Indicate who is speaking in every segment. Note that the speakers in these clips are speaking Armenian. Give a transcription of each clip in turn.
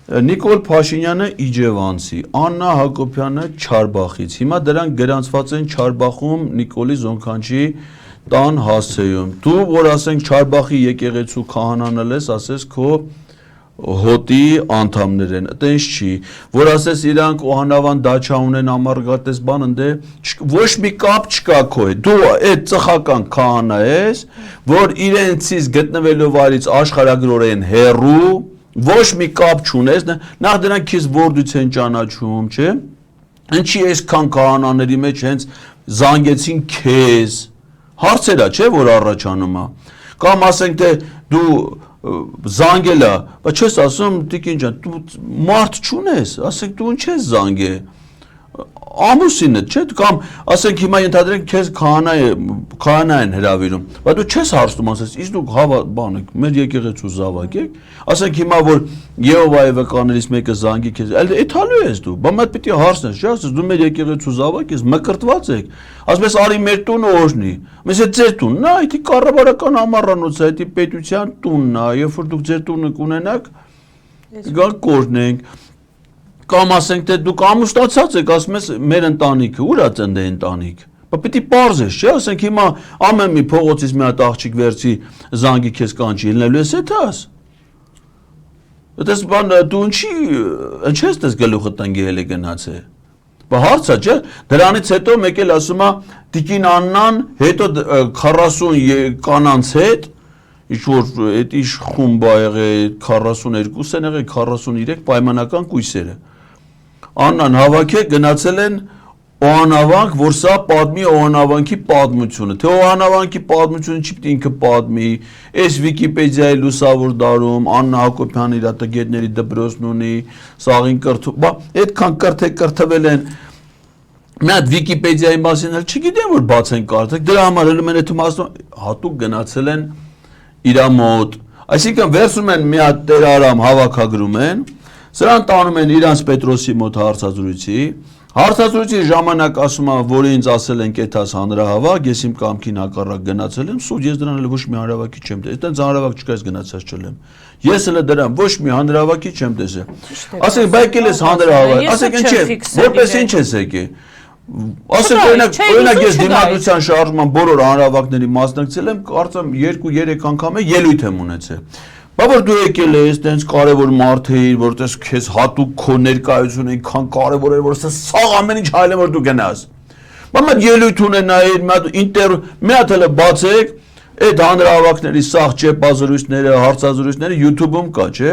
Speaker 1: Նիկոլ Փաշինյանը Իջևանցի, Աննա Հակոբյանը Չարբախից։ Հիմա դրանք գրանցված են Չարբախում Նիկոլի Զոնքանչի տան հասցեում։ Դու որ ասենք Չարբախի եկեղեցու քահանանել ես, ասես քո հոտի անդամներ են, այտենց չի, որ ասես իրանք օհանավան դաչա ունեն ամարգատես բան ընդ ոչ մի կապ չկա քո հետ։ Դու այդ ծխական քահանա ես, որ իրենցից գտնվելու վարից աշխարհագրորեն հեռու ոչ մի կապ չունես, նախ դրանք քեզ որդուց են ճանաչում, չէ՞։ Ինչի այսքան քահանաների մեջ հենց զանգեցին քեզ։ Հարցերա, չէ՞, որ առաջանում է։ Կամ ասենք թե դու զանգելա, բայց չես ասում տիկին ջան, դու մարդ չունես, ասենք դու ինչ ես զանգե։ Ամուսինը, չէ՞, կամ ասենք հիմա ենթադրենք քեզ քահանա են հրավիրում, բայց դու չես հարցնում, ասես, իսկ դուք բան եք, մեր եկեղեցու զավակ եք, ասենք հիմա որ Եհովայի վկաներից մեկը զանգի քեզ, էթալու ես դու, բա մատ պիտի հարցնես, չէ՞, ասես դու մեր եկեղեցու զավակ ես, մկրտված եք, ասես արի մեր տունը օրհնի, մեզ է ձեր տունն, նա դա կառավարական ամառանոց է, դա պետության տունն է, երբ որ դուք ձեր տունը կունենաք, գա կօրհնենք։ Կամ ասենք թե դուք ամուսնացած եք, ասում ես մեր ընտանիքը, ուր է ծնե ընտանիք։ Բայց պիտի պարզես, չէ՞, ասենք հիմա ամեն մի փողոցից մի հատ աղջիկ վերցի զանգի քեզ կանչի, ելնելու ես էթաս։ Այդպես բան դու ինչ ես դες գլուխը տնգել է գնացել։ Բա հարցա, չէ՞, դրանից հետո մեկ էլ ասում է Տիկին Աննան, հետո 40 կանանց հետ ինչ-որ այդ իշ խումբ ա եղել 42 են եղել 43 պայմանական կույսերը։ Աննան հավաքեք գնացել են օհանավանք, որ սա պատմի օհանավանքի պատմությունը, թե օհանավանքի պատմությունը չի պիտի ինքը պատմի, այս Վիկիպեդիայի լուսավոր դարում Աննա Հակոբյանը իր տգետների դպրոցն ունի, սաղին կրթում, բա այդքան կրթվել են, մի հատ Վիկիպեդիայի մասին էլ չգիտեմ որ բաց են կարդակ, դրա համար հենց մեն այդում ասում հատուկ գնացել են իր մոտ, այսինքն վերցնում են մի հատ Տեր Արամ հավաքագրում են, սրան տանում են իրանց Պետրոսի մոտ հարցազրույցի ժամանակ ասում է, որ ինձ ասել են կեթաս հանրահավաք, ես իմ կամքին հակառակ գնացել եմ, սուտ ես դրան էլ ոչ մի հանրահավաքի չեմ տեսել, այդտենց հանրահավաք չկա, ես գնացած չեմ։ Ես էլ դրան ոչ մի հանրահավաքի չեմ տեսել։ Ասենք բայ եկել ես հանրահավաք, ասենք ինչ է, որպես ինչ ես եկել։ Ասենք օրինակ ես դիմադրության շարժման բոլոր հանրահավաքների մասնակցել եմ, կարծեմ 2-3 անգամ ելույթ եմ ունեցել։ Բա որ դու եկել ես, տենց կարևոր մարդ էիր, որտես քեզ հատուկ քո ներկայությունը այնքան կարևոր էր, որ սաղ ամեն ինչ հայել եմ որ դու գնաս։ Բա մատ ելույթ ունենայիր, մի հատ էլ բացեք, այդ հանրահավաքների սաղ ճեպազրույցները, հարցազրույցները YouTube-ում կա, չէ։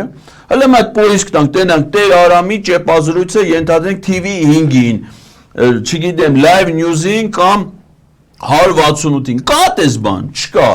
Speaker 1: Հələ մատ պոիսկ տանք, տենանք Տեր Արամի ճեպազրույցը ենթադրենք TV5-ին, չգիտեմ, Live News-ին կամ 168-ին, կա տես բան, չկա։